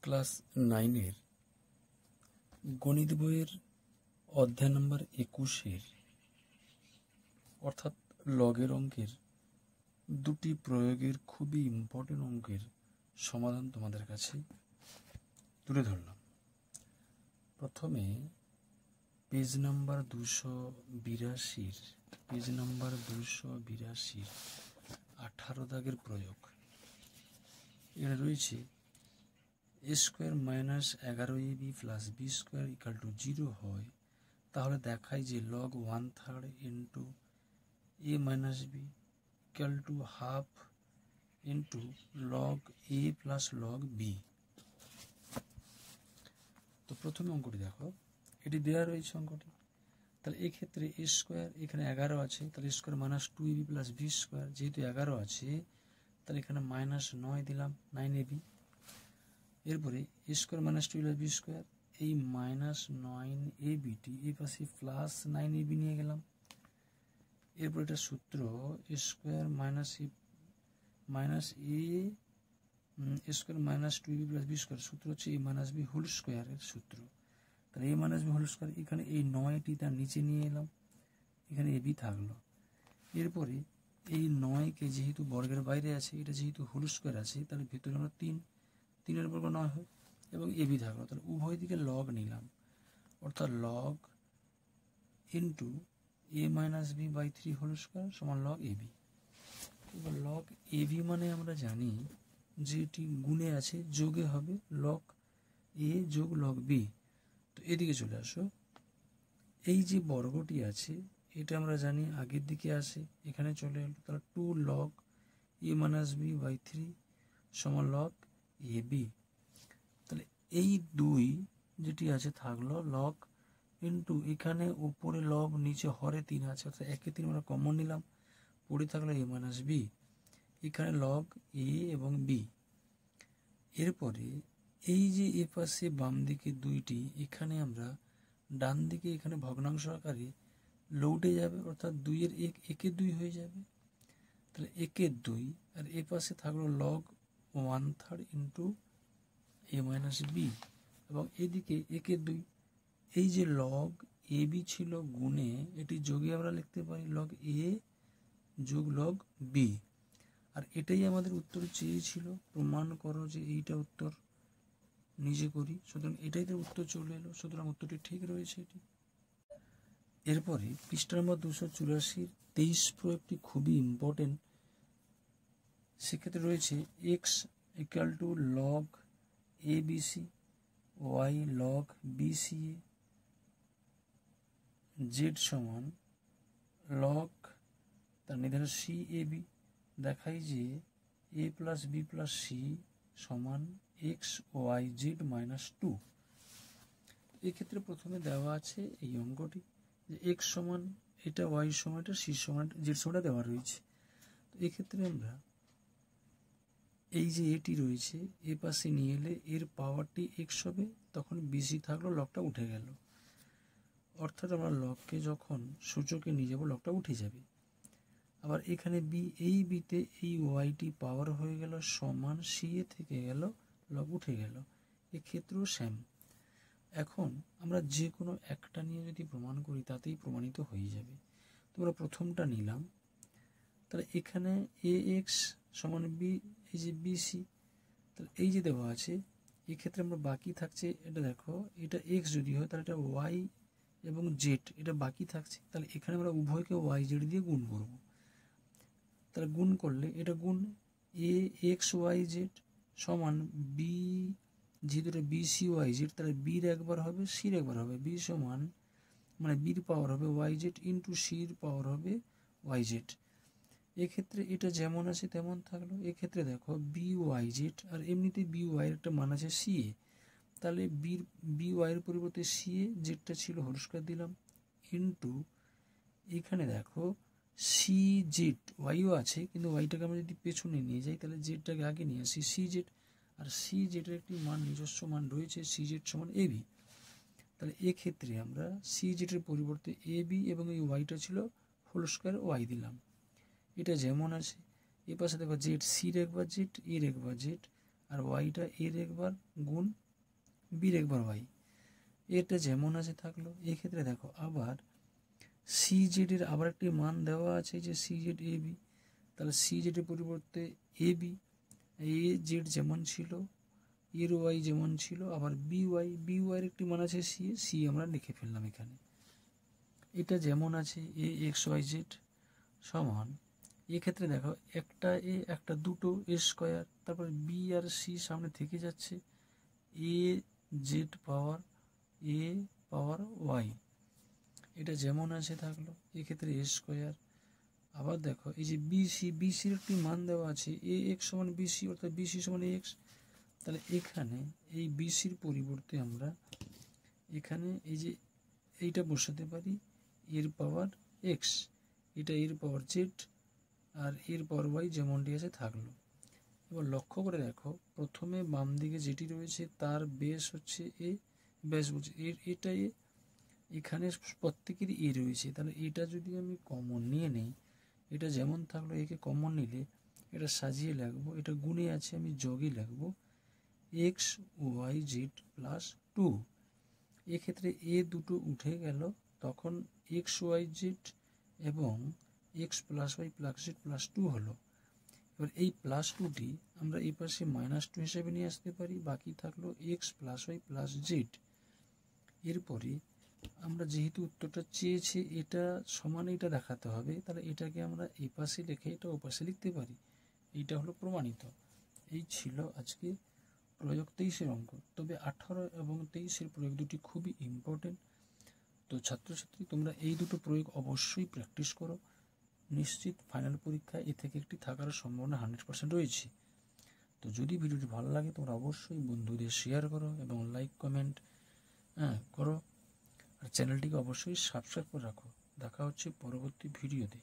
Class 9-এর গণিত বইয়ের অধ্যায় নম্বর 21-এর অর্থাৎ লগের অঙ্কের দুটি প্রয়োগের খুবই ইম্পর্টেন্ট অঙ্কের সমাধান তোমাদের কাছে তুলে ধরলাম। প্রথমে পেজ নাম্বার 282 18 দাগের প্রয়োগ। এখানে রয়েছে a square minus 11ab plus B square equal to 0 হয়, তাহলে দেখায় যে log 1/3 into a minus b equal to half into log a plus log b. তো প্রথমে অঙ্কটি দেখো, এটি দেওয়া রয়েছে অঙ্কটি। তাহলে এক্ষেত্রে এ স্কোয়ার এখানে 11 আছে, তাহলে square minus 2ab plus B square, যেহেতু 11 আছে তাহলে এখানে মাইনাস 9 দিলাম 9ab। এরপরে A square minus 2 plus B square, এই মাইনাস 9abটি এই পাশে প্লাস 9ab নিয়ে গেলাম। এরপর এটা সূত্র A square minus A square minus 2ab plus B square, সূত্র হচ্ছে এ মাইনাস বি হোল স্কোয়ারের সূত্র। তাহলে A minus B whole square, এখানে এই 9টি তার নিচে নিয়ে এলাম, এখানে এবি থাকলো। এরপরে এই 9কে যেহেতু বর্গের বাইরে আছে, এটা যেহেতু হোল স্কোয়ার আছে, তাহলে ভিতরে আমরা 3-এর বর্গ 9 হয় এবং এবি থাকলো। তাহলে উভয় দিকে লগ নিলাম, অর্থাৎ log into a minus b by 3 whole square সমান লগ এবি। এবার লগ এবি মানে আমরা জানি যে এটি গুণে আছে, যোগে হবে লগ এ যোগ লগ বি। তো এদিকে চলে আসো, এই যে বর্গটি আছে এটা আমরা জানি আগের দিকে আসে, এখানে চলে এলো, তাহলে 2 log a minus b by 3 সমান লগ এ বি। তাহলে এই 2 যেটি আছে থাকলো লগ ইন্টু এখানে উপরে লগ নিচে হরে 3 আছে, অর্থাৎ 1-3 আমরা কমন নিলাম, পড়ে থাকলো এ মাইনাস বি, এখানে লগ এ এবং বি। এরপরে এই যে এ পাশে বাম দিকে 2টি, এখানে আমরা ডান দিকে এখানে ভগ্নাংশ আকারে লৌটে যাবে, অর্থাৎ 2-এর 1 2 হয়ে যাবে। তাহলে 1-2 আর এ পাশে থাকলো log 1/3 into a minus B, এবং এদিকে 1-2 এই যে লগ এ বি ছিল গুণে, এটি যোগে আমরা লিখতে পারি লগ এ যোগ লগ বি। আর এটাই আমাদের উত্তর চেয়েছিল, প্রমাণ করো যে এইটা উত্তর, নিজে করি। সুতরাং এটাই তো উত্তর চলে এলো, সুতরাং উত্তরটি ঠিক রয়েছে এটি। এরপরে পৃষ্ঠা নম্বর 284 23 প্রয়োগটি খুবই ইম্পর্টেন্ট। সেক্ষেত্রে রয়েছে x equal to log a b c, y log b c a, z সমান লগ তার নির্ধারণ সি এ বি। দেখাই যে a plus b plus c সমান এক্স ওয়াই জেড মাইনাস 2। এক্ষেত্রে প্রথমে দেওয়া আছে এই অঙ্কটি যে এক্স সমান এটা, ওয়াই সমান এটা, সি সমান জেড সমান দেওয়া রয়েছে। তো এক্ষেত্রে আমরা এই যে এটি রয়েছে এ পাশে নিয়ে এলে এর পাওয়ারটি এক্স হবে, তখন বিসি থাকলো, লগটা উঠে গেল। অর্থাৎ আমরা লগকে যখন সূচকে নিয়ে যাবো লগটা উঠে যাবে। আবার এখানে বি, এই বিতে এই ওয়াইটি পাওয়ার হয়ে গেল সমান সি এ থেকে গেল, লগ উঠে গেল। এক্ষেত্রেও সেম। এখন আমরা যে কোনো একটা নিয়ে যদি প্রমাণ করি তাতেই প্রমাণিত হয়ে যাবে। তোমরা প্রথমটা নিলাম, তাহলে এখানে এ এক্স সমান বি, এই যে বিসি, তাহলে এই যে দেওয়া আছে, এক্ষেত্রে আমরা বাকি থাকছে এটা দেখো, এটা এক্স যদি হয় তাহলে এটা ওয়াই এবং জেড এটা বাকি থাকছে, তাহলে এখানে আমরা উভয়কে ওয়াই জেড দিয়ে গুণ করব। তাহলে গুণ করলে এটা গুণ এ এক্স ওয়াই জেড সমান বি, যেহেতু এটা বি সি ওয়াই জেড, তাহলে বির একবার হবে সির একবার হবে, বি সমান মানে বির পাওয়ার হবে ওয়াই জেড ইন্টু সির পাওয়ার হবে ওয়াই জেড। এক্ষেত্রে এটা যেমন আছে তেমন থাকলো। এক্ষেত্রে দেখো বি ওয়াই জেড, আর এমনিতে বি ওয়াইয়ের একটা মান আছে সি এ, তাহলে বি ওয়াইয়ের পরিবর্তে সি এ জেডটা ছিল হোল স্কয়ার দিলাম ইন্টু এখানে দেখো সি জেড ওয়াইও আছে, কিন্তু ওয়াইটাকে আমরা যদি পেছনে নিয়ে যাই তাহলে জেডটাকে আগে নিয়ে আসি সি জেড, আর সি জেডের একটি মান নিজস্ব মান রয়েছে, সি জেড সমান এ বি। তাহলে এক্ষেত্রে আমরা সি জেডের পরিবর্তে এ বি এবং এই ওয়াইটা ছিল হোল স্কয়ার ওয়াই দিলাম। এটা যেমন আছে, এ পাশে দেখো জেড, সির একবার জেড, এর একবার জেড, আর ওয়াইটা এর একবার গুণ বির একবার ওয়াই। এটা যেমন আছে থাকলো। এক্ষেত্রে দেখো আবার সি জেডের আবার একটি মান দেওয়া আছে, যে সি জেড এ বি। তাহলে সি জেডের পরিবর্তে এ বি, এ জেড যেমন ছিল, এর ওয়াই যেমন ছিল, আবার বি ওয়াইয়ের একটি মান আছে সি আমরা লিখে ফেললাম এখানে। এটা যেমন আছে এ এক্স ওয়াই জেড সমান, এক্ষেত্রে দেখো একটা এ একটা দুটো এ স্কোয়ার, তারপর বি আর সি সামনে থেকে যাচ্ছে, A Z power A power y, এটা যেমন আছে থাকলো। এক্ষেত্রে এ স্কোয়ার। আবার দেখো এই যে বিসির একটি মান দেওয়া আছে, এ এক্স সমান বিসি, অর্থাৎ বিসি সমান এক্স। তাহলে এখানে এই বিসির পরিবর্তে আমরা এখানে এই যে এইটা বসাতে পারি, এর পাওয়ার এক্স, এটা এর পাওয়ার জেড, আর এর পাওয়ার ওয়াই যেমনটি আছে থাকলো। এবার লক্ষ্য করে দেখো, প্রথমে বাম দিকে যেটি রয়েছে তার বেস হচ্ছে এ, বেস বলছে এটা এ, এখানে প্রত্যেকেরই এ রয়েছে। তাহলে এটা যদি আমি কমন নিয়ে নেই, এটা যেমন থাকলো, একে কমন নিলে এটা সাজিয়ে লাগবো, এটা গুণে আছে আমি যোগে লাগবো x y z plus two. এক্ষেত্রে এ দুটো উঠে গেল, তখন এক্স ওয়াই জেড এবং x plus y plus z plus two হলো। এবার এই প্লাস টুটি আমরা এই পাশে মাইনাস টু হিসেবে নিয়ে আসতে পারি, বাকি থাকলো x plus y plus z. এরপরে আমরা যেহেতু উত্তরটা চেয়েছি এটা সমান এটা দেখাতে হবে, তাহলে এটাকে আমরা এই পাশে লিখে এটা ও পাশে লিখতে পারি। এইটা হলো প্রমাণিত। এই ছিল আজকে প্রয়োগ 23-এর অঙ্ক। তবে 18 এবং 23-এর প্রয়োগ দুটি খুবই ইম্পর্টেন্ট। তো ছাত্রছাত্রী তোমরা এই দুটো প্রয়োগ অবশ্যই প্র্যাকটিস করো, নিশ্চিত ফাইনাল পরীক্ষায় এ থেকে একটি থাকার সম্ভাবনা 100% রয়েছে। তো যদি ভিডিওটি ভালো লাগে তোমরা অবশ্যই বন্ধুদের শেয়ার করো এবং লাইক কমেন্ট করো, আর চ্যানেলটিকে অবশ্যই সাবস্ক্রাইব করে রাখো। দেখা হচ্ছে পরবর্তী ভিডিওতে।